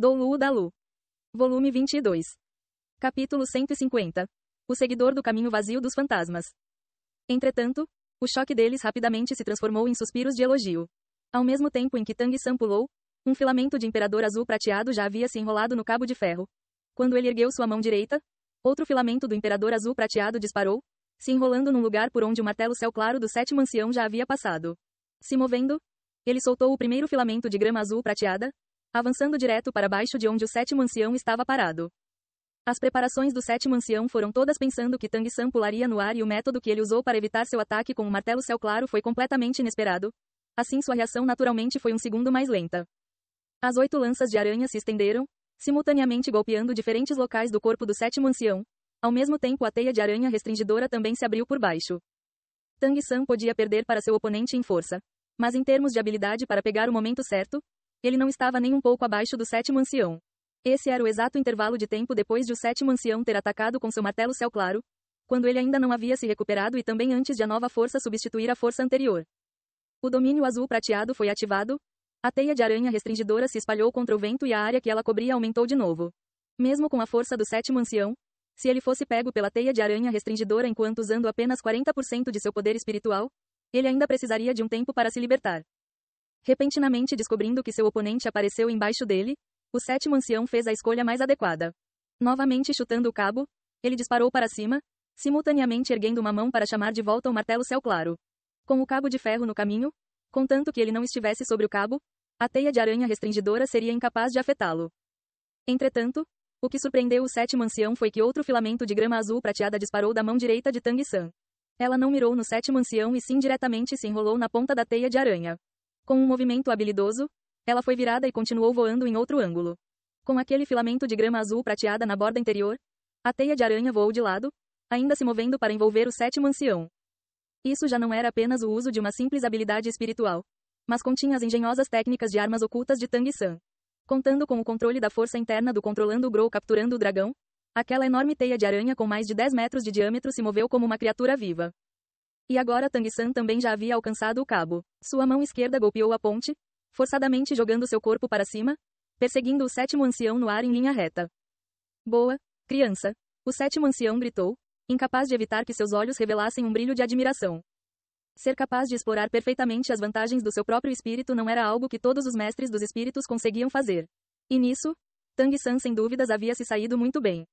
Do Lu da Lu. Volume 22. Capítulo 150. O seguidor do caminho vazio dos fantasmas. Entretanto, o choque deles rapidamente se transformou em suspiros de elogio. Ao mesmo tempo em que Tang San pulou, um filamento de imperador azul prateado já havia se enrolado no cabo de ferro. Quando ele ergueu sua mão direita, outro filamento do imperador azul prateado disparou, se enrolando num lugar por onde o martelo céu claro do sétimo ancião já havia passado. Se movendo, ele soltou o primeiro filamento de grama azul prateada, avançando direto para baixo de onde o sétimo ancião estava parado. As preparações do sétimo ancião foram todas pensando que Tang San pularia no ar e o método que ele usou para evitar seu ataque com o martelo céu claro foi completamente inesperado. Assim sua reação naturalmente foi um segundo mais lenta. As 8 lanças de aranha se estenderam, simultaneamente golpeando diferentes locais do corpo do sétimo ancião. Ao mesmo tempo a teia de aranha restringidora também se abriu por baixo. Tang San podia perder para seu oponente em força, mas em termos de habilidade para pegar o momento certo, ele não estava nem um pouco abaixo do sétimo ancião. Esse era o exato intervalo de tempo depois de o sétimo ancião ter atacado com seu martelo céu claro, quando ele ainda não havia se recuperado e também antes de a nova força substituir a força anterior. O domínio azul prateado foi ativado, a teia de aranha restringidora se espalhou contra o vento e a área que ela cobria aumentou de novo. Mesmo com a força do sétimo ancião, se ele fosse pego pela teia de aranha restringidora enquanto usando apenas 40% de seu poder espiritual, ele ainda precisaria de um tempo para se libertar. Repentinamente descobrindo que seu oponente apareceu embaixo dele, o sétimo ancião fez a escolha mais adequada. Novamente chutando o cabo, ele disparou para cima, simultaneamente erguendo uma mão para chamar de volta o martelo céu claro. Com o cabo de ferro no caminho, contanto que ele não estivesse sobre o cabo, a teia de aranha restringidora seria incapaz de afetá-lo. Entretanto, o que surpreendeu o sétimo ancião foi que outro filamento de grama azul prateada disparou da mão direita de Tang San. Ela não mirou no sétimo ancião e sim diretamente se enrolou na ponta da teia de aranha. Com um movimento habilidoso, ela foi virada e continuou voando em outro ângulo. Com aquele filamento de grama azul prateada na borda interior, a teia de aranha voou de lado, ainda se movendo para envolver o sétimo ancião. Isso já não era apenas o uso de uma simples habilidade espiritual, mas continha as engenhosas técnicas de armas ocultas de Tang San. Contando com o controle da força interna do controlando o Grow capturando o dragão, aquela enorme teia de aranha com mais de 10 metros de diâmetro se moveu como uma criatura viva. E agora Tang San também já havia alcançado o cabo. Sua mão esquerda golpeou a ponte, forçadamente jogando seu corpo para cima, perseguindo o sétimo ancião no ar em linha reta. Boa, criança! O sétimo ancião gritou, incapaz de evitar que seus olhos revelassem um brilho de admiração. Ser capaz de explorar perfeitamente as vantagens do seu próprio espírito não era algo que todos os mestres dos espíritos conseguiam fazer. E nisso, Tang San sem dúvidas havia se saído muito bem.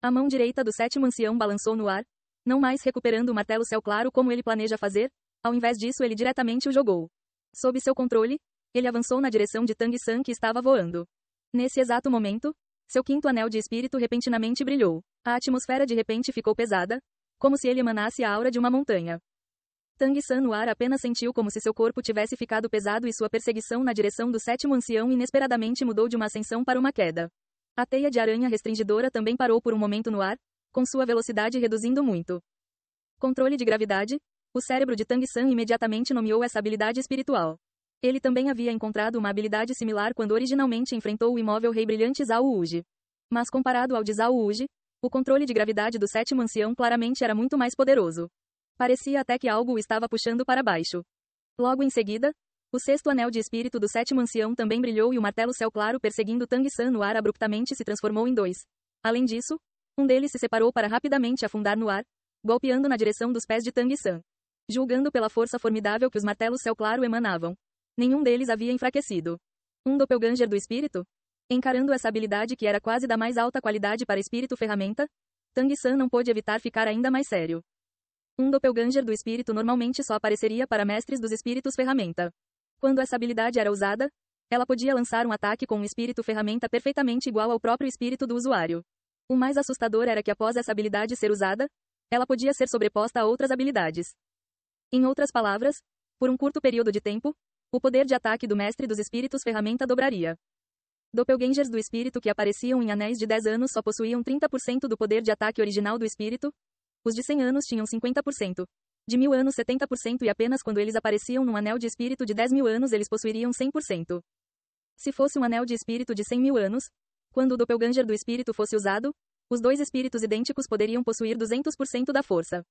A mão direita do sétimo ancião balançou no ar, não mais recuperando o martelo céu claro como ele planeja fazer, ao invés disso ele diretamente o jogou. Sob seu controle, ele avançou na direção de Tang San que estava voando. Nesse exato momento, seu quinto anel de espírito repentinamente brilhou. A atmosfera de repente ficou pesada, como se ele emanasse a aura de uma montanha. Tang San no ar apenas sentiu como se seu corpo tivesse ficado pesado e sua perseguição na direção do sétimo ancião inesperadamente mudou de uma ascensão para uma queda. A teia de aranha restringidora também parou por um momento no ar, com sua velocidade reduzindo muito. Controle de gravidade, o cérebro de Tang San imediatamente nomeou essa habilidade espiritual. Ele também havia encontrado uma habilidade similar quando originalmente enfrentou o imóvel rei brilhante Zhao Wuji. Mas comparado ao de Zhao Wuji, o controle de gravidade do sétimo ancião claramente era muito mais poderoso. Parecia até que algo o estava puxando para baixo. Logo em seguida, o sexto anel de espírito do sétimo ancião também brilhou e o martelo céu claro perseguindo Tang San no ar abruptamente se transformou em 2. Além disso, um deles se separou para rapidamente afundar no ar, golpeando na direção dos pés de Tang San. Julgando pela força formidável que os martelos céu claro emanavam, nenhum deles havia enfraquecido. Um doppelganger do espírito? Encarando essa habilidade que era quase da mais alta qualidade para espírito ferramenta, Tang San não pôde evitar ficar ainda mais sério. Um doppelganger do espírito normalmente só apareceria para mestres dos espíritos ferramenta. Quando essa habilidade era usada, ela podia lançar um ataque com um espírito ferramenta perfeitamente igual ao próprio espírito do usuário. O mais assustador era que após essa habilidade ser usada, ela podia ser sobreposta a outras habilidades. Em outras palavras, por um curto período de tempo, o poder de ataque do mestre dos espíritos ferramenta dobraria. Doppelgangers do espírito que apareciam em anéis de 10 anos só possuíam 30% do poder de ataque original do espírito. Os de 100 anos tinham 50%. De 1000 anos 70% e apenas quando eles apareciam num anel de espírito de 10.000 anos eles possuiriam 100%. Se fosse um anel de espírito de 100.000 anos, quando o doppelganger do espírito fosse usado, os dois espíritos idênticos poderiam possuir 200% da força.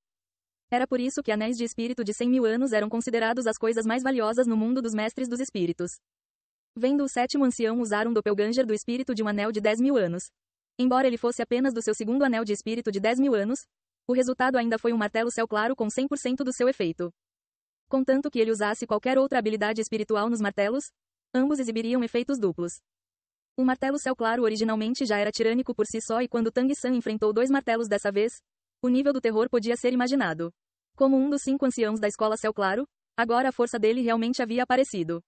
Era por isso que anéis de espírito de 100.000 anos eram considerados as coisas mais valiosas no mundo dos mestres dos espíritos. Vendo o sétimo ancião usar um doppelganger do espírito de um anel de 10.000 anos. Embora ele fosse apenas do seu segundo anel de espírito de 10.000 anos, o resultado ainda foi um martelo céu claro com 100% do seu efeito. Contanto que ele usasse qualquer outra habilidade espiritual nos martelos, ambos exibiriam efeitos duplos. O martelo céu claro originalmente já era tirânico por si só e quando Tang San enfrentou 2 martelos dessa vez, o nível do terror podia ser imaginado. Como um dos 5 anciãos da escola céu claro, agora a força dele realmente havia aparecido.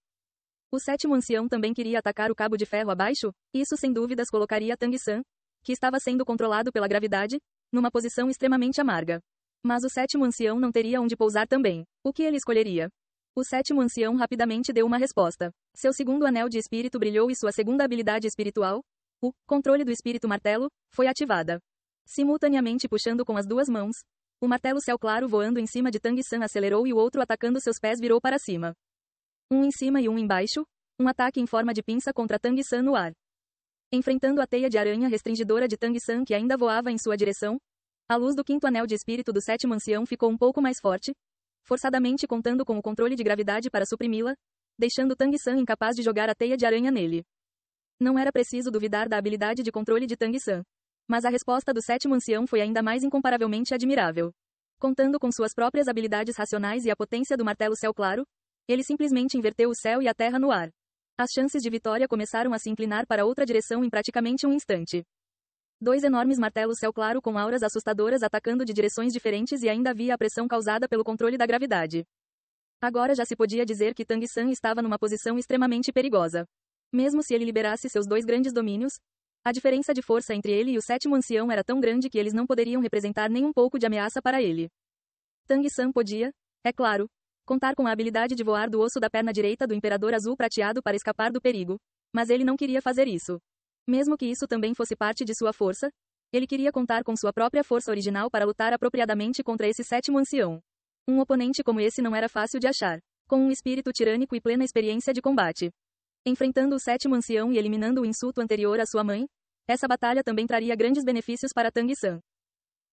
O sétimo ancião também queria atacar o cabo de ferro abaixo, isso sem dúvidas colocaria Tang San, que estava sendo controlado pela gravidade, numa posição extremamente amarga. Mas o sétimo ancião não teria onde pousar também. O que ele escolheria? O sétimo ancião rapidamente deu uma resposta. Seu segundo anel de espírito brilhou e sua segunda habilidade espiritual, o controle do espírito martelo, foi ativada. Simultaneamente puxando com as 2 mãos, o martelo céu claro voando em cima de Tang San acelerou e o outro atacando seus pés virou para cima. Um em cima e um embaixo, um ataque em forma de pinça contra Tang San no ar. Enfrentando a teia de aranha restringidora de Tang San que ainda voava em sua direção, a luz do quinto anel de espírito do sétimo ancião ficou um pouco mais forte, forçadamente contando com o controle de gravidade para suprimi-la, deixando Tang San incapaz de jogar a teia de aranha nele. Não era preciso duvidar da habilidade de controle de Tang San. Mas a resposta do sétimo ancião foi ainda mais incomparavelmente admirável. Contando com suas próprias habilidades racionais e a potência do martelo céu claro, ele simplesmente inverteu o céu e a terra no ar. As chances de vitória começaram a se inclinar para outra direção em praticamente um instante. 2 enormes martelos céu claro com auras assustadoras atacando de direções diferentes e ainda havia a pressão causada pelo controle da gravidade. Agora já se podia dizer que Tang San estava numa posição extremamente perigosa. Mesmo se ele liberasse seus 2 grandes domínios, a diferença de força entre ele e o sétimo ancião era tão grande que eles não poderiam representar nem um pouco de ameaça para ele. Tang San podia, é claro, contar com a habilidade de voar do osso da perna direita do Imperador Azul Prateado para escapar do perigo, mas ele não queria fazer isso. Mesmo que isso também fosse parte de sua força, ele queria contar com sua própria força original para lutar apropriadamente contra esse sétimo ancião. Um oponente como esse não era fácil de achar, com um espírito tirânico e plena experiência de combate. Enfrentando o sétimo ancião e eliminando o insulto anterior à sua mãe, essa batalha também traria grandes benefícios para Tang San.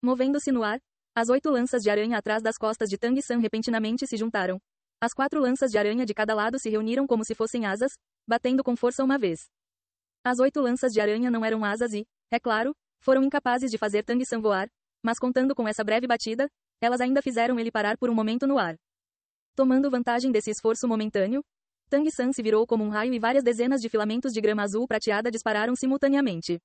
Movendo-se no ar, as 8 lanças de aranha atrás das costas de Tang San repentinamente se juntaram. As 4 lanças de aranha de cada lado se reuniram como se fossem asas, batendo com força uma vez. As 8 lanças de aranha não eram asas e, é claro, foram incapazes de fazer Tang San voar, mas contando com essa breve batida, elas ainda fizeram ele parar por um momento no ar. Tomando vantagem desse esforço momentâneo, Tang San se virou como um raio e várias dezenas de filamentos de grama azul prateada dispararam simultaneamente.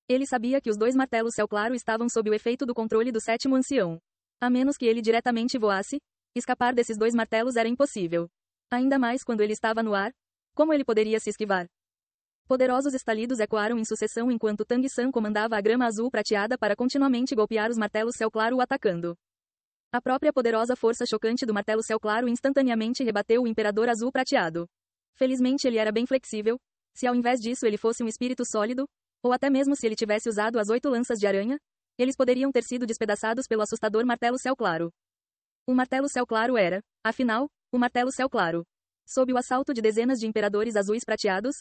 Ele sabia que os 2 martelos céu claro estavam sob o efeito do controle do sétimo ancião. A menos que ele diretamente voasse, escapar desses 2 martelos era impossível. Ainda mais quando ele estava no ar, como ele poderia se esquivar? Poderosos estalidos ecoaram em sucessão enquanto Tang San comandava a grama azul prateada para continuamente golpear os martelos céu claro o atacando. A própria poderosa força chocante do martelo céu claro instantaneamente rebateu o Imperador Azul Prateado. Felizmente ele era bem flexível, se ao invés disso ele fosse um espírito sólido, ou até mesmo se ele tivesse usado as 8 lanças de aranha, eles poderiam ter sido despedaçados pelo assustador martelo céu claro. O martelo céu claro era, afinal, o martelo céu claro. Sob o assalto de dezenas de imperadores azuis prateados,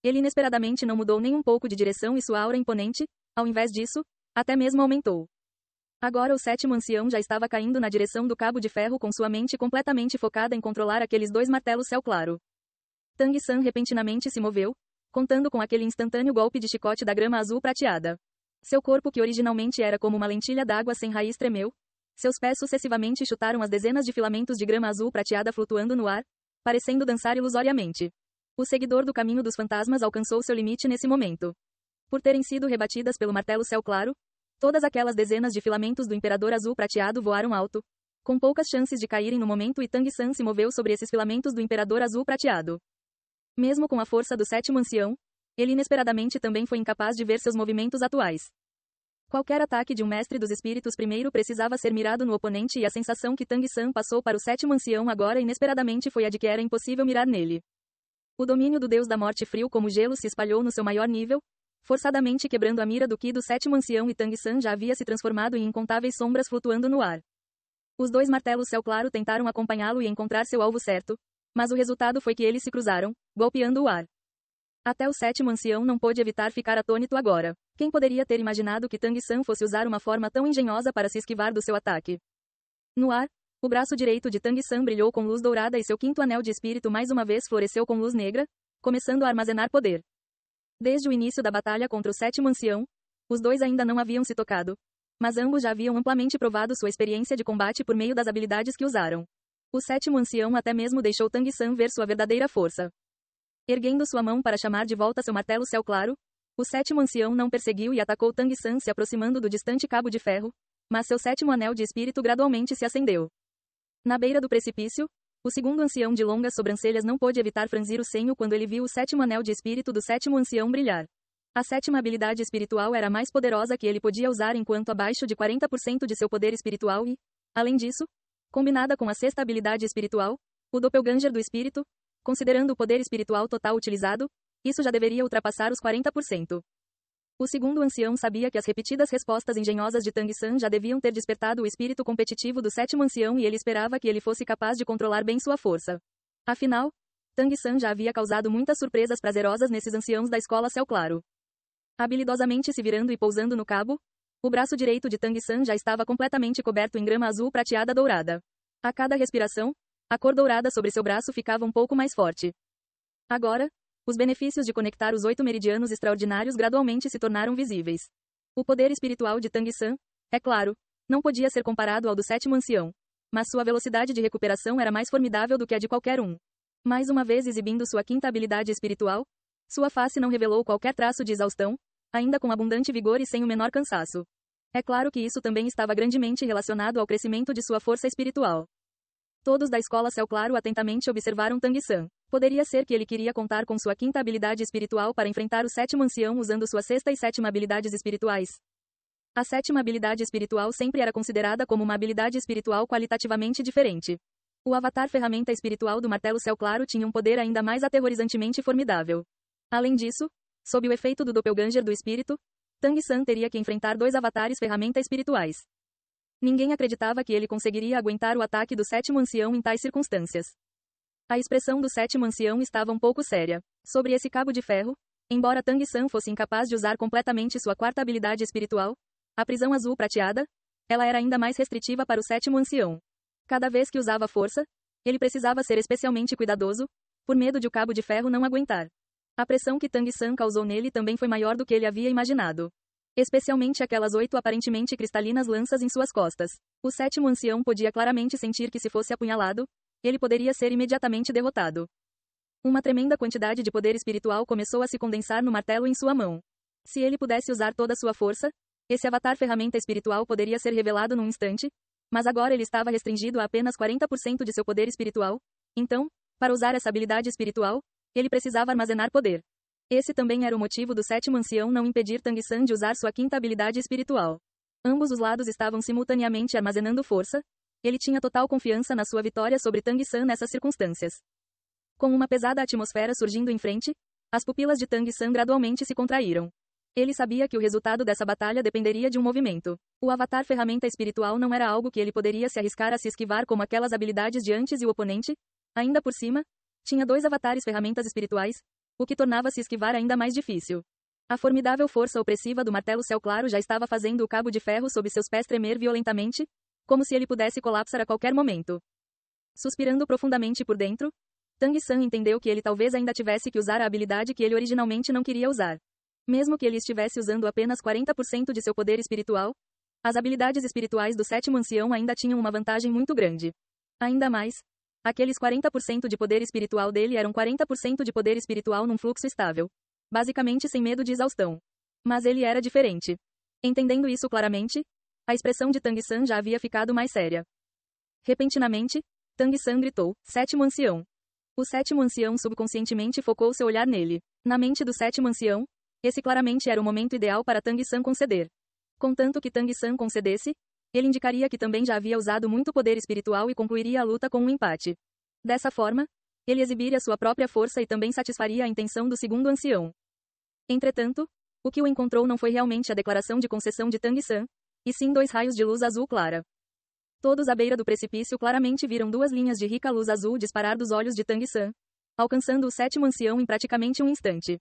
ele inesperadamente não mudou nem um pouco de direção e sua aura imponente, ao invés disso, até mesmo aumentou. Agora o sétimo ancião já estava caindo na direção do cabo de ferro com sua mente completamente focada em controlar aqueles 2 martelos céu claro. Tang San repentinamente se moveu, contando com aquele instantâneo golpe de chicote da grama azul prateada. Seu corpo que originalmente era como uma lentilha d'água sem raiz tremeu, seus pés sucessivamente chutaram as dezenas de filamentos de grama azul prateada flutuando no ar, parecendo dançar ilusoriamente. O seguidor do caminho dos fantasmas alcançou seu limite nesse momento. Por terem sido rebatidas pelo martelo céu claro, todas aquelas dezenas de filamentos do Imperador Azul Prateado voaram alto, com poucas chances de caírem no momento e Tang San se moveu sobre esses filamentos do Imperador Azul Prateado. Mesmo com a força do sétimo ancião, ele inesperadamente também foi incapaz de ver seus movimentos atuais. Qualquer ataque de um mestre dos espíritos primeiro precisava ser mirado no oponente e a sensação que Tang San passou para o sétimo ancião agora inesperadamente foi a de que era impossível mirar nele. O domínio do deus da morte frio como gelo se espalhou no seu maior nível, forçadamente quebrando a mira do ki do sétimo ancião e Tang San já havia se transformado em incontáveis sombras flutuando no ar. Os 2 martelos céu claro tentaram acompanhá-lo e encontrar seu alvo certo, mas o resultado foi que eles se cruzaram, golpeando o ar. Até o sétimo ancião não pôde evitar ficar atônito agora. Quem poderia ter imaginado que Tang San fosse usar uma forma tão engenhosa para se esquivar do seu ataque? No ar, o braço direito de Tang San brilhou com luz dourada e seu quinto anel de espírito mais uma vez floresceu com luz negra, começando a armazenar poder. Desde o início da batalha contra o sétimo ancião, os dois ainda não haviam se tocado, mas ambos já haviam amplamente provado sua experiência de combate por meio das habilidades que usaram. O sétimo ancião até mesmo deixou Tang San ver sua verdadeira força. Erguendo sua mão para chamar de volta seu martelo céu claro, o sétimo ancião não perseguiu e atacou Tang San se aproximando do distante cabo de ferro, mas seu sétimo anel de espírito gradualmente se acendeu. Na beira do precipício, o segundo ancião de longas sobrancelhas não pôde evitar franzir o senho quando ele viu o sétimo anel de espírito do sétimo ancião brilhar. A sétima habilidade espiritual era a mais poderosa que ele podia usar enquanto abaixo de 40% de seu poder espiritual e, além disso, combinada com a sexta habilidade espiritual, o Doppelganger do espírito, considerando o poder espiritual total utilizado, isso já deveria ultrapassar os 40%. O segundo ancião sabia que as repetidas respostas engenhosas de Tang San já deviam ter despertado o espírito competitivo do sétimo ancião e ele esperava que ele fosse capaz de controlar bem sua força. Afinal, Tang San já havia causado muitas surpresas prazerosas nesses anciãos da escola Céu Claro. Habilidosamente se virando e pousando no cabo, o braço direito de Tang San já estava completamente coberto em grama azul prateada dourada. A cada respiração, a cor dourada sobre seu braço ficava um pouco mais forte. Agora, os benefícios de conectar os 8 meridianos extraordinários gradualmente se tornaram visíveis. O poder espiritual de Tang San, é claro, não podia ser comparado ao do sétimo ancião, mas sua velocidade de recuperação era mais formidável do que a de qualquer um. Mais uma vez exibindo sua quinta habilidade espiritual, sua face não revelou qualquer traço de exaustão, ainda com abundante vigor e sem o menor cansaço. É claro que isso também estava grandemente relacionado ao crescimento de sua força espiritual. Todos da escola Céu Claro atentamente observaram Tang San. Poderia ser que ele queria contar com sua quinta habilidade espiritual para enfrentar o sétimo ancião usando sua sexta e sétima habilidades espirituais. A sétima habilidade espiritual sempre era considerada como uma habilidade espiritual qualitativamente diferente. O avatar ferramenta espiritual do martelo Céu Claro tinha um poder ainda mais aterrorizantemente formidável. Além disso, sob o efeito do Doppelganger do espírito, Tang San teria que enfrentar 2 avatares ferramenta espirituais. Ninguém acreditava que ele conseguiria aguentar o ataque do sétimo ancião em tais circunstâncias. A expressão do sétimo ancião estava um pouco séria. Sobre esse cabo de ferro, embora Tang San fosse incapaz de usar completamente sua quarta habilidade espiritual, a prisão azul prateada, ela era ainda mais restritiva para o sétimo ancião. Cada vez que usava força, ele precisava ser especialmente cuidadoso, por medo de o cabo de ferro não aguentar. A pressão que Tang San causou nele também foi maior do que ele havia imaginado. Especialmente aquelas 8 aparentemente cristalinas lanças em suas costas. O sétimo ancião podia claramente sentir que se fosse apunhalado, ele poderia ser imediatamente derrotado. Uma tremenda quantidade de poder espiritual começou a se condensar no martelo em sua mão. Se ele pudesse usar toda sua força, esse avatar ferramenta espiritual poderia ser revelado num instante, mas agora ele estava restringido a apenas 40% de seu poder espiritual, então, para usar essa habilidade espiritual, ele precisava armazenar poder. Esse também era o motivo do sétimo ancião não impedir Tang San de usar sua quinta habilidade espiritual. Ambos os lados estavam simultaneamente armazenando força. Ele tinha total confiança na sua vitória sobre Tang San nessas circunstâncias. Com uma pesada atmosfera surgindo em frente, as pupilas de Tang San gradualmente se contraíram. Ele sabia que o resultado dessa batalha dependeria de um movimento. O avatar ferramenta espiritual não era algo que ele poderia se arriscar a se esquivar como aquelas habilidades de antes e o oponente, ainda por cima, tinha 2 avatares ferramentas espirituais, o que tornava se esquivar ainda mais difícil. A formidável força opressiva do martelo Céu Claro já estava fazendo o cabo de ferro sob seus pés tremer violentamente, como se ele pudesse colapsar a qualquer momento. Suspirando profundamente por dentro, Tang San entendeu que ele talvez ainda tivesse que usar a habilidade que ele originalmente não queria usar. Mesmo que ele estivesse usando apenas 40% de seu poder espiritual, as habilidades espirituais do sétimo ancião ainda tinham uma vantagem muito grande. Ainda mais, aqueles 40% de poder espiritual dele eram 40% de poder espiritual num fluxo estável. Basicamente sem medo de exaustão. Mas ele era diferente. Entendendo isso claramente, a expressão de Tang San já havia ficado mais séria. Repentinamente, Tang San gritou, sétimo ancião. O sétimo ancião subconscientemente focou seu olhar nele. Na mente do sétimo ancião, esse claramente era o momento ideal para Tang San conceder. Contanto que Tang San concedesse, ele indicaria que também já havia usado muito poder espiritual e concluiria a luta com um empate. Dessa forma, ele exibiria sua própria força e também satisfaria a intenção do segundo ancião. Entretanto, o que o encontrou não foi realmente a declaração de concessão de Tang San, e sim 2 raios de luz azul clara. Todos à beira do precipício claramente viram 2 linhas de rica luz azul disparar dos olhos de Tang San, alcançando o sétimo ancião em praticamente um instante.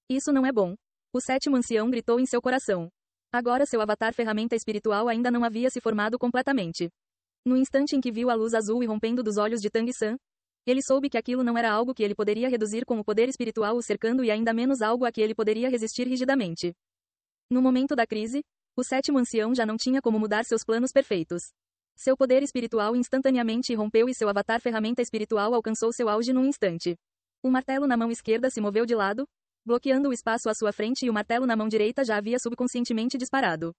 Isso não é bom. O sétimo ancião gritou em seu coração. Agora seu avatar ferramenta espiritual ainda não havia se formado completamente. No instante em que viu a luz azul irrompendo dos olhos de Tang San, Ele soube que aquilo não era algo que ele poderia reduzir com o poder espiritual o cercando e ainda menos algo a que ele poderia resistir rigidamente. No momento da crise, o sétimo ancião já não tinha como mudar seus planos perfeitos. Seu poder espiritual instantaneamente irrompeu e seu avatar ferramenta espiritual alcançou seu auge num instante. O martelo na mão esquerda se moveu de lado, bloqueando o espaço à sua frente e o martelo na mão direita já havia subconscientemente disparado.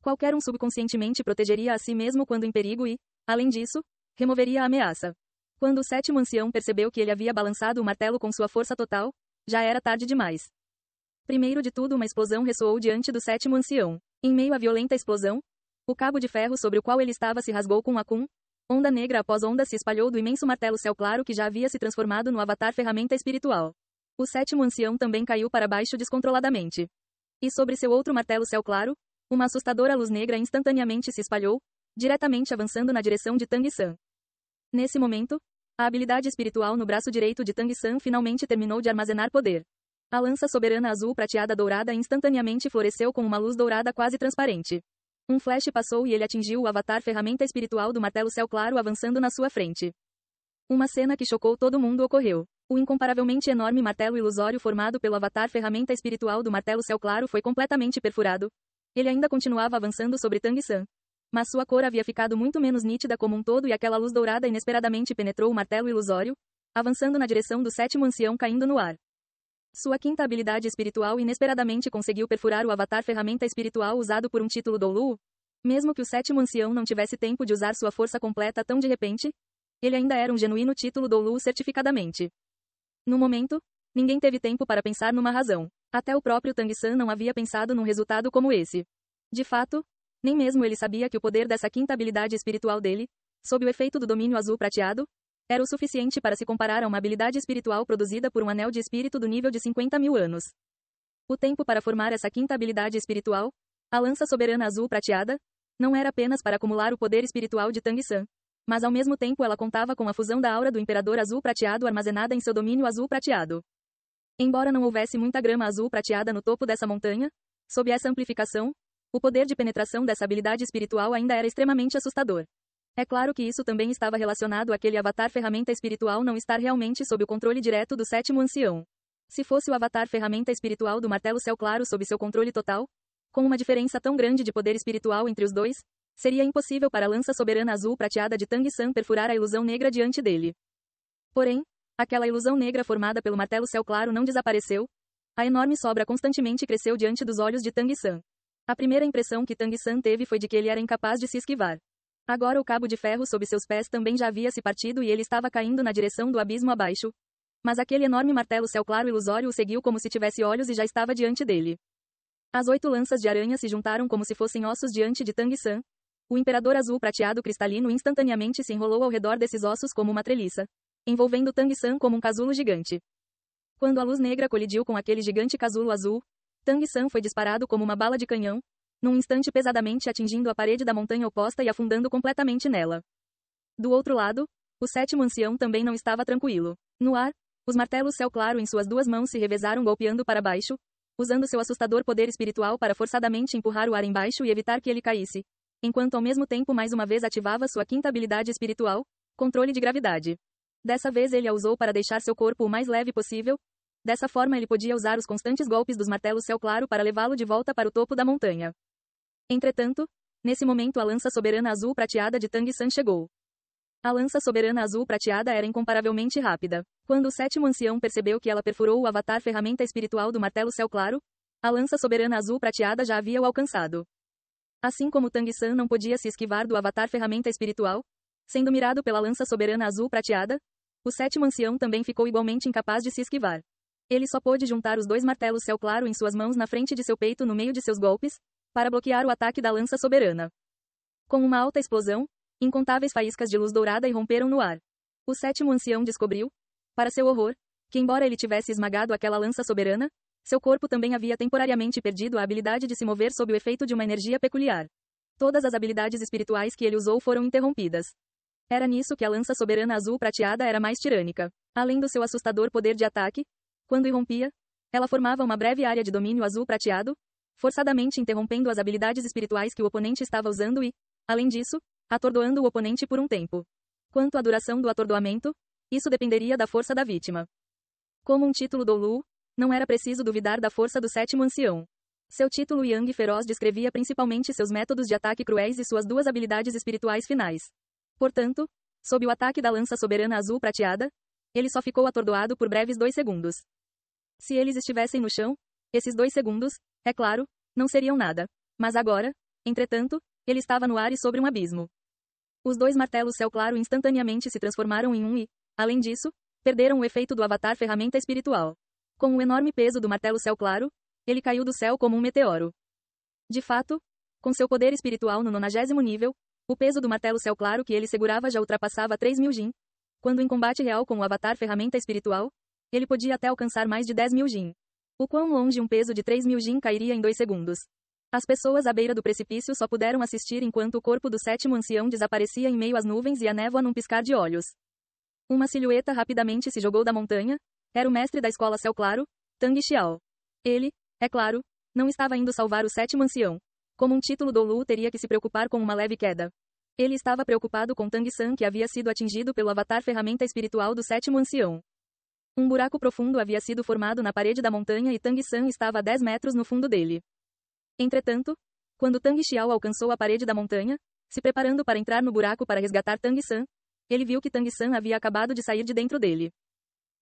Qualquer um subconscientemente protegeria a si mesmo quando em perigo e, além disso, removeria a ameaça. Quando o sétimo ancião percebeu que ele havia balançado o martelo com sua força total, já era tarde demais. Primeiro de tudo, uma explosão ressoou diante do sétimo ancião. Em meio à violenta explosão, o cabo de ferro sobre o qual ele estava se rasgou com onda negra após onda se espalhou do imenso martelo céu claro que já havia se transformado no avatar ferramenta espiritual. O sétimo ancião também caiu para baixo descontroladamente. E sobre seu outro martelo céu claro, uma assustadora luz negra instantaneamente se espalhou, diretamente avançando na direção de Tang San. Nesse momento, a habilidade espiritual no braço direito de Tang San finalmente terminou de armazenar poder. A lança soberana azul prateada dourada instantaneamente floresceu com uma luz dourada quase transparente. Um flash passou e ele atingiu o avatar ferramenta espiritual do martelo céu claro avançando na sua frente. Uma cena que chocou todo mundo ocorreu. O incomparavelmente enorme martelo ilusório formado pelo avatar ferramenta espiritual do martelo céu claro foi completamente perfurado. Ele ainda continuava avançando sobre Tang San. Mas sua cor havia ficado muito menos nítida como um todo e aquela luz dourada inesperadamente penetrou o martelo ilusório, avançando na direção do sétimo ancião caindo no ar. Sua quinta habilidade espiritual inesperadamente conseguiu perfurar o avatar ferramenta espiritual usado por um título Doulu. Mesmo que o sétimo ancião não tivesse tempo de usar sua força completa tão de repente, ele ainda era um genuíno título Doulu certificadamente. No momento, ninguém teve tempo para pensar numa razão. Até o próprio Tang San não havia pensado num resultado como esse. De fato, nem mesmo ele sabia que o poder dessa quinta habilidade espiritual dele, sob o efeito do domínio azul prateado, era o suficiente para se comparar a uma habilidade espiritual produzida por um anel de espírito do nível de 50.000 anos. O tempo para formar essa quinta habilidade espiritual, a lança soberana azul prateada, não era apenas para acumular o poder espiritual de Tang San, mas ao mesmo tempo ela contava com a fusão da aura do imperador azul prateado armazenada em seu domínio azul prateado. Embora não houvesse muita grama azul prateada no topo dessa montanha, sob essa amplificação, o poder de penetração dessa habilidade espiritual ainda era extremamente assustador. É claro que isso também estava relacionado àquele avatar ferramenta espiritual não estar realmente sob o controle direto do sétimo ancião. Se fosse o avatar ferramenta espiritual do martelo céu claro sob seu controle total, com uma diferença tão grande de poder espiritual entre os dois, seria impossível para a lança soberana azul prateada de Tang San perfurar a ilusão negra diante dele. Porém, aquela ilusão negra formada pelo martelo céu claro não desapareceu. A enorme sobra constantemente cresceu diante dos olhos de Tang San. A primeira impressão que Tang San teve foi de que ele era incapaz de se esquivar. Agora o cabo de ferro sob seus pés também já havia se partido e ele estava caindo na direção do abismo abaixo. Mas aquele enorme martelo céu claro ilusório o seguiu como se tivesse olhos e já estava diante dele. As 8 lanças de aranha se juntaram como se fossem ossos diante de Tang San. O imperador azul prateado cristalino instantaneamente se enrolou ao redor desses ossos como uma treliça, envolvendo Tang San como um casulo gigante. Quando a luz negra colidiu com aquele gigante casulo azul, Tang San foi disparado como uma bala de canhão, num instante pesadamente atingindo a parede da montanha oposta e afundando completamente nela. Do outro lado, o sétimo ancião também não estava tranquilo. No ar, os martelos céu claro em suas 2 mãos se revezaram golpeando para baixo, usando seu assustador poder espiritual para forçadamente empurrar o ar embaixo e evitar que ele caísse, enquanto ao mesmo tempo mais uma vez ativava sua quinta habilidade espiritual, controle de gravidade. Dessa vez ele a usou para deixar seu corpo o mais leve possível. Dessa forma ele podia usar os constantes golpes dos martelos céu claro para levá-lo de volta para o topo da montanha. Entretanto, nesse momento a lança soberana azul prateada de Tang San chegou. A lança soberana azul prateada era incomparavelmente rápida. Quando o sétimo ancião percebeu que ela perfurou o avatar ferramenta espiritual do martelo céu claro, a lança soberana azul prateada já havia o alcançado. Assim como Tang San não podia se esquivar do avatar ferramenta espiritual, sendo mirado pela lança soberana azul prateada, o sétimo ancião também ficou igualmente incapaz de se esquivar. Ele só pôde juntar os 2 martelos céu claro em suas mãos na frente de seu peito no meio de seus golpes, para bloquear o ataque da lança soberana. Com uma alta explosão, incontáveis faíscas de luz dourada irromperam no ar. O sétimo ancião descobriu, para seu horror, que embora ele tivesse esmagado aquela lança soberana, seu corpo também havia temporariamente perdido a habilidade de se mover sob o efeito de uma energia peculiar. Todas as habilidades espirituais que ele usou foram interrompidas. Era nisso que a lança soberana azul prateada era mais tirânica. Além do seu assustador poder de ataque, quando irrompia, ela formava uma breve área de domínio azul prateado, forçadamente interrompendo as habilidades espirituais que o oponente estava usando e, além disso, atordoando o oponente por um tempo. Quanto à duração do atordoamento, Isso dependeria da força da vítima. Como um título do Lu, não era preciso duvidar da força do sétimo ancião. Seu título Yang Feroz descrevia principalmente seus métodos de ataque cruéis e suas duas habilidades espirituais finais. Portanto, sob o ataque da lança soberana azul prateada, ele só ficou atordoado por breves 2 segundos. Se eles estivessem no chão, esses 2 segundos, é claro, não seriam nada. Mas agora, entretanto, ele estava no ar e sobre um abismo. Os 2 martelos céu claro instantaneamente se transformaram em um e, além disso, perderam o efeito do avatar ferramenta espiritual. Com o enorme peso do martelo céu claro, ele caiu do céu como um meteoro. De fato, com seu poder espiritual no 90º nível, o peso do martelo céu claro que ele segurava já ultrapassava 3.000 jin. Quando em combate real com o avatar ferramenta espiritual, ele podia até alcançar mais de 10.000 jin. O quão longe um peso de 3.000 jin cairia em 2 segundos. As pessoas à beira do precipício só puderam assistir enquanto o corpo do sétimo ancião desaparecia em meio às nuvens e à névoa num piscar de olhos. Uma silhueta rapidamente se jogou da montanha. Era o mestre da escola céu claro, Tang Xiao. Ele, é claro, não estava indo salvar o sétimo ancião. Como um título do Lu teria que se preocupar com uma leve queda. Ele estava preocupado com Tang San que havia sido atingido pelo avatar ferramenta espiritual do sétimo ancião. Um buraco profundo havia sido formado na parede da montanha e Tang San estava a 10 metros no fundo dele. Entretanto, quando Tang Xiao alcançou a parede da montanha, se preparando para entrar no buraco para resgatar Tang San, ele viu que Tang San havia acabado de sair de dentro dele.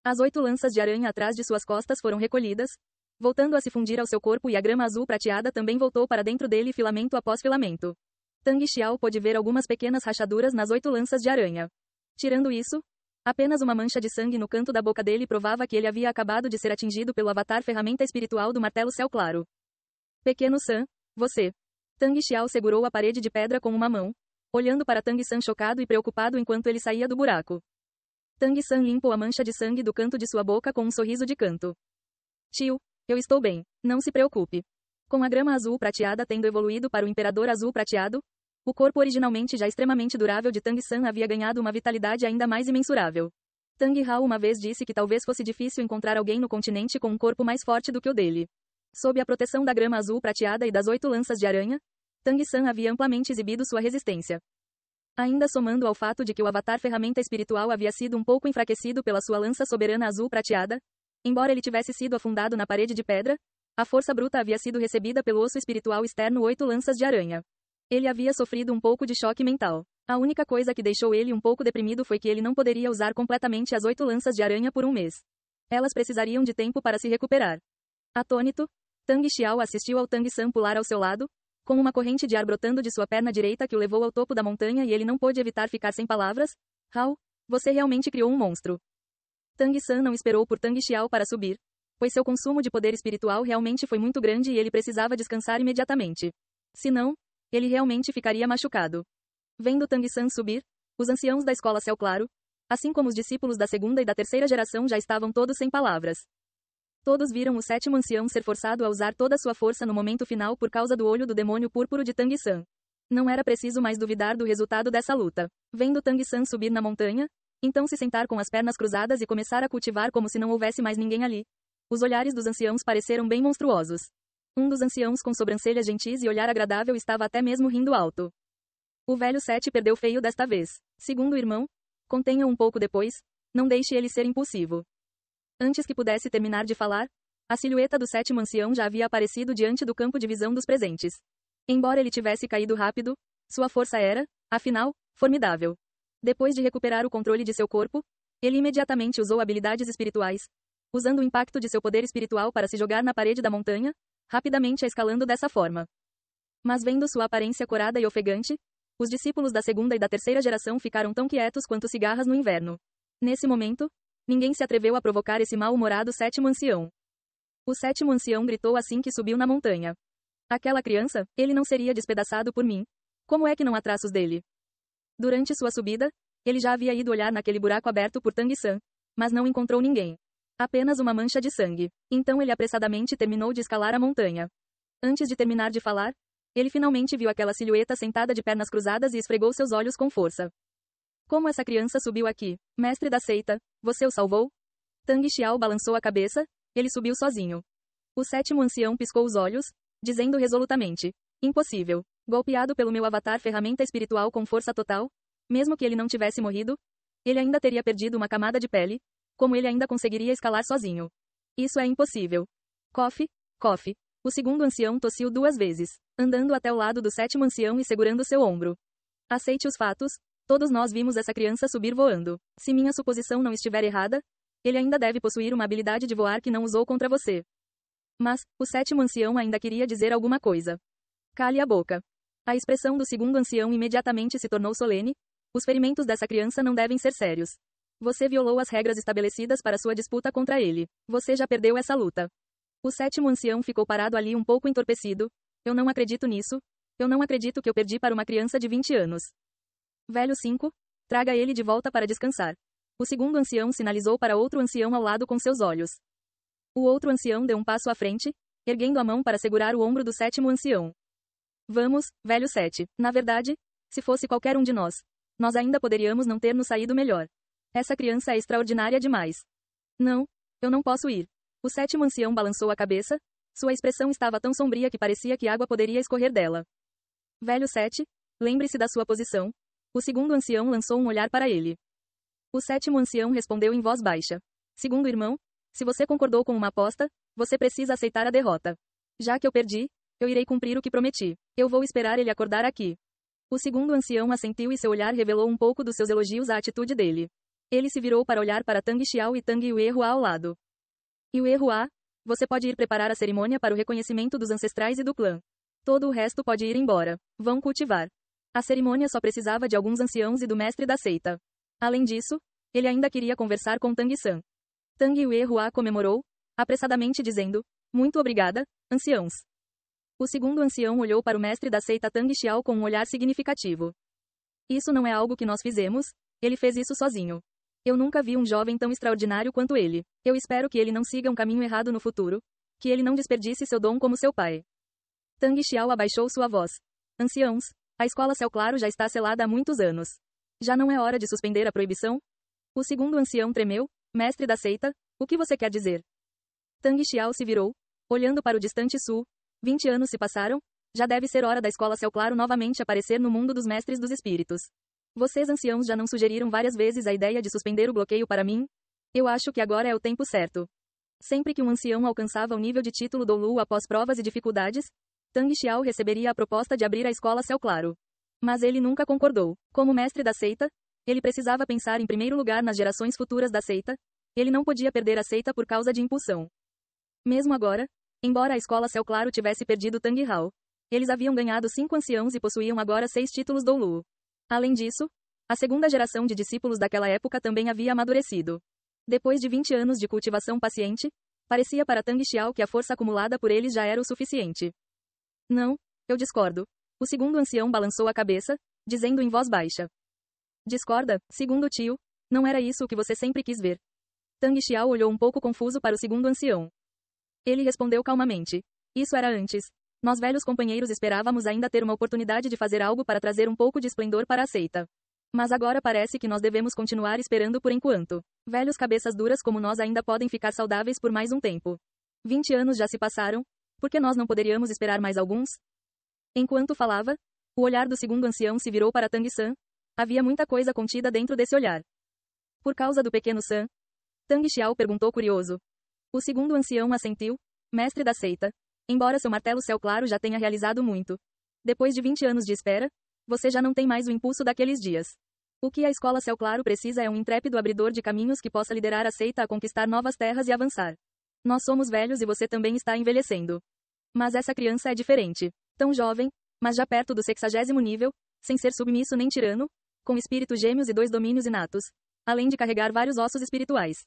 As 8 lanças de aranha atrás de suas costas foram recolhidas, voltando a se fundir ao seu corpo e a grama azul prateada também voltou para dentro dele filamento após filamento. Tang Xiao pôde ver algumas pequenas rachaduras nas 8 lanças de aranha. Tirando isso, apenas uma mancha de sangue no canto da boca dele provava que ele havia acabado de ser atingido pelo avatar ferramenta espiritual do martelo céu claro. Pequeno San, você. Tang Xiao segurou a parede de pedra com uma mão, olhando para Tang San chocado e preocupado enquanto ele saía do buraco. Tang San limpou a mancha de sangue do canto de sua boca com um sorriso de canto. Tio, eu estou bem, não se preocupe. Com a grama azul prateada tendo evoluído para o imperador azul prateado, o corpo originalmente já extremamente durável de Tang San havia ganhado uma vitalidade ainda mais imensurável. Tang Hao uma vez disse que talvez fosse difícil encontrar alguém no continente com um corpo mais forte do que o dele. Sob a proteção da grama azul prateada e das 8 lanças de aranha, Tang San havia amplamente exibido sua resistência. Ainda somando ao fato de que o avatar ferramenta espiritual havia sido um pouco enfraquecido pela sua lança soberana azul prateada, embora ele tivesse sido afundado na parede de pedra, a força bruta havia sido recebida pelo osso espiritual externo 8 lanças de aranha. Ele havia sofrido um pouco de choque mental. A única coisa que deixou ele um pouco deprimido foi que ele não poderia usar completamente as 8 lanças de aranha por um mês. Elas precisariam de tempo para se recuperar. Atônito, Tang Xiao assistiu ao Tang San pular ao seu lado, com uma corrente de ar brotando de sua perna direita que o levou ao topo da montanha e ele não pôde evitar ficar sem palavras. Hao, você realmente criou um monstro. Tang San não esperou por Tang Xiao para subir, pois seu consumo de poder espiritual realmente foi muito grande e ele precisava descansar imediatamente. Senão, ele realmente ficaria machucado. Vendo Tang San subir, os anciãos da escola Céu Claro, assim como os discípulos da segunda e da terceira geração já estavam todos sem palavras. Todos viram o sétimo ancião ser forçado a usar toda a sua força no momento final por causa do olho do demônio púrpuro de Tang San. Não era preciso mais duvidar do resultado dessa luta. Vendo Tang San subir na montanha, então se sentar com as pernas cruzadas e começar a cultivar como se não houvesse mais ninguém ali. Os olhares dos anciãos pareceram bem monstruosos. Um dos anciãos com sobrancelhas gentis e olhar agradável estava até mesmo rindo alto. O velho Sete perdeu feio desta vez. Segundo o irmão, contenha um pouco depois, não deixe ele ser impulsivo. Antes que pudesse terminar de falar, a silhueta do sétimo ancião já havia aparecido diante do campo de visão dos presentes. Embora ele tivesse caído rápido, sua força era, afinal, formidável. Depois de recuperar o controle de seu corpo, ele imediatamente usou habilidades espirituais, usando o impacto de seu poder espiritual para se jogar na parede da montanha, rapidamente a escalando dessa forma. Mas vendo sua aparência corada e ofegante, os discípulos da segunda e da terceira geração ficaram tão quietos quanto cigarras no inverno. Nesse momento, ninguém se atreveu a provocar esse mal-humorado sétimo ancião. O sétimo ancião gritou assim que subiu na montanha. Aquela criança, ele não seria despedaçado por mim. Como é que não há traços dele? Durante sua subida, ele já havia ido olhar naquele buraco aberto por Tang San, mas não encontrou ninguém. Apenas uma mancha de sangue. Então ele apressadamente terminou de escalar a montanha. Antes de terminar de falar, ele finalmente viu aquela silhueta sentada de pernas cruzadas e esfregou seus olhos com força. Como essa criança subiu aqui? Mestre da seita, você o salvou? Tang Xiao balançou a cabeça, ele subiu sozinho. O sétimo ancião piscou os olhos, dizendo resolutamente: impossível. Golpeado pelo meu avatar ferramenta espiritual com força total, mesmo que ele não tivesse morrido, Ele ainda teria perdido uma camada de pele, como ele ainda conseguiria escalar sozinho? Isso é impossível. Coffee, coffee. O segundo ancião tossiu 2 vezes, andando até o lado do sétimo ancião e segurando seu ombro. Aceite os fatos, todos nós vimos essa criança subir voando. Se minha suposição não estiver errada, ele ainda deve possuir uma habilidade de voar que não usou contra você. Mas, o sétimo ancião ainda queria dizer alguma coisa. Cale a boca. A expressão do segundo ancião imediatamente se tornou solene. Os ferimentos dessa criança não devem ser sérios. Você violou as regras estabelecidas para sua disputa contra ele. Você já perdeu essa luta. O sétimo ancião ficou parado ali um pouco entorpecido. Eu não acredito nisso. Eu não acredito que eu perdi para uma criança de 20 anos. Velho 5, traga ele de volta para descansar. O segundo ancião sinalizou para outro ancião ao lado com seus olhos. O outro ancião deu um passo à frente, erguendo a mão para segurar o ombro do sétimo ancião. Vamos, velho 7. Na verdade, se fosse qualquer um de nós, nós ainda poderíamos não ter nos saído melhor. Essa criança é extraordinária demais. Não, eu não posso ir. O sétimo ancião balançou a cabeça. Sua expressão estava tão sombria que parecia que água poderia escorrer dela. Velho 7, lembre-se da sua posição. O segundo ancião lançou um olhar para ele. O sétimo ancião respondeu em voz baixa. Segundo irmão, se você concordou com uma aposta, você precisa aceitar a derrota. Já que eu perdi, eu irei cumprir o que prometi. Eu vou esperar ele acordar aqui. O segundo ancião assentiu e seu olhar revelou um pouco dos seus elogios à atitude dele. Ele se virou para olhar para Tang Xiao e Tang Yuehua ao lado. Yuehua, você pode ir preparar a cerimônia para o reconhecimento dos ancestrais e do clã. Todo o resto pode ir embora. Vão cultivar. A cerimônia só precisava de alguns anciãos e do mestre da seita. Além disso, ele ainda queria conversar com Tang San. Tang Yuehua comemorou, apressadamente dizendo, muito obrigada, anciãos. O segundo ancião olhou para o mestre da seita Tang Xiao com um olhar significativo. Isso não é algo que nós fizemos, ele fez isso sozinho. Eu nunca vi um jovem tão extraordinário quanto ele. Eu espero que ele não siga um caminho errado no futuro, que ele não desperdice seu dom como seu pai. Tang Xiao abaixou sua voz. Anciãos, a escola Céu Claro já está selada há muitos anos. Já não é hora de suspender a proibição? O segundo ancião tremeu. Mestre da seita, o que você quer dizer? Tang Xiao se virou, olhando para o distante sul. 20 anos se passaram, já deve ser hora da escola Céu Claro novamente aparecer no mundo dos mestres dos espíritos. Vocês anciãos já não sugeriram várias vezes a ideia de suspender o bloqueio para mim? Eu acho que agora é o tempo certo. Sempre que um ancião alcançava o nível de título Doulu após provas e dificuldades, Tang Xiao receberia a proposta de abrir a escola Céu Claro. Mas ele nunca concordou. Como mestre da seita, ele precisava pensar em primeiro lugar nas gerações futuras da seita. Ele não podia perder a seita por causa de impulsão. Mesmo agora, embora a escola Céu Claro tivesse perdido Tang Hao, eles haviam ganhado 5 anciãos e possuíam agora 6 títulos Doulu. Além disso, a segunda geração de discípulos daquela época também havia amadurecido. Depois de 20 anos de cultivação paciente, parecia para Tang Xiao que a força acumulada por eles já era o suficiente. Não, eu discordo. O segundo ancião balançou a cabeça, dizendo em voz baixa. Discorda, segundo tio? Não era isso o que você sempre quis ver. Tang Xiao olhou um pouco confuso para o segundo ancião. Ele respondeu calmamente. Isso era antes. Nós velhos companheiros esperávamos ainda ter uma oportunidade de fazer algo para trazer um pouco de esplendor para a seita. Mas agora parece que nós devemos continuar esperando por enquanto. Velhos cabeças duras como nós ainda podem ficar saudáveis por mais um tempo. 20 anos já se passaram, por que nós não poderíamos esperar mais alguns? Enquanto falava, o olhar do segundo ancião se virou para Tang San. Havia muita coisa contida dentro desse olhar. Por causa do pequeno San? Tang Xiao perguntou curioso. O segundo ancião assentiu, mestre da seita. Embora seu martelo Céu Claro já tenha realizado muito. Depois de 20 anos de espera, você já não tem mais o impulso daqueles dias. O que a escola Céu Claro precisa é um intrépido abridor de caminhos que possa liderar a seita a conquistar novas terras e avançar. Nós somos velhos e você também está envelhecendo. Mas essa criança é diferente. Tão jovem, mas já perto do 60º nível, sem ser submisso nem tirano, com espíritos gêmeos e 2 domínios inatos, além de carregar vários ossos espirituais.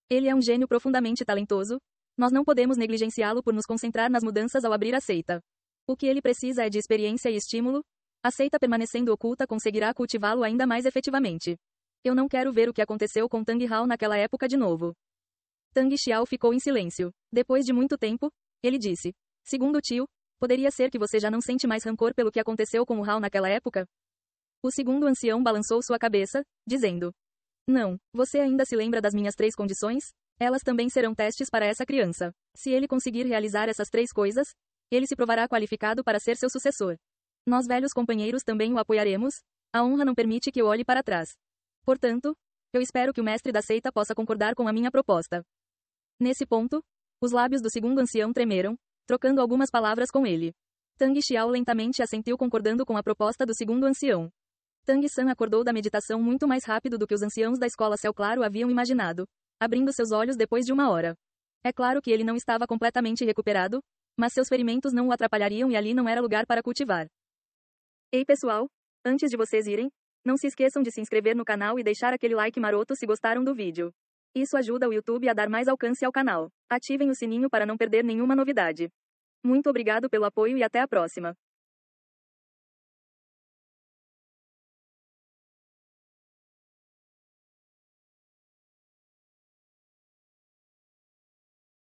Ele é um gênio profundamente talentoso. Nós não podemos negligenciá-lo por nos concentrar nas mudanças ao abrir a seita. O que ele precisa é de experiência e estímulo. A seita permanecendo oculta conseguirá cultivá-lo ainda mais efetivamente. Eu não quero ver o que aconteceu com Tang Hao naquela época de novo. Tang Xiao ficou em silêncio. Depois de muito tempo, ele disse. Segundo o tio, poderia ser que você já não sente mais rancor pelo que aconteceu com o Hao naquela época? O segundo ancião balançou sua cabeça, dizendo. Não, você ainda se lembra das minhas 3 condições? Elas também serão testes para essa criança. Se ele conseguir realizar essas 3 coisas, ele se provará qualificado para ser seu sucessor. Nós velhos companheiros também o apoiaremos. A honra não permite que eu olhe para trás. Portanto, Eu espero que o mestre da seita possa concordar com a minha proposta. Nesse ponto, os lábios do segundo ancião tremeram, trocando algumas palavras com ele. Tang Xiao lentamente assentiu concordando com a proposta do segundo ancião. Tang San acordou da meditação muito mais rápido do que os anciãos da escola Céu Claro haviam imaginado, abrindo seus olhos depois de 1 hora. É claro que ele não estava completamente recuperado, mas seus ferimentos não o atrapalhariam e ali não era lugar para cultivar. Ei pessoal, antes de vocês irem, não se esqueçam de se inscrever no canal e deixar aquele like maroto se gostaram do vídeo. Isso ajuda o YouTube a dar mais alcance ao canal. Ativem o sininho para não perder nenhuma novidade. Muito obrigado pelo apoio e até a próxima.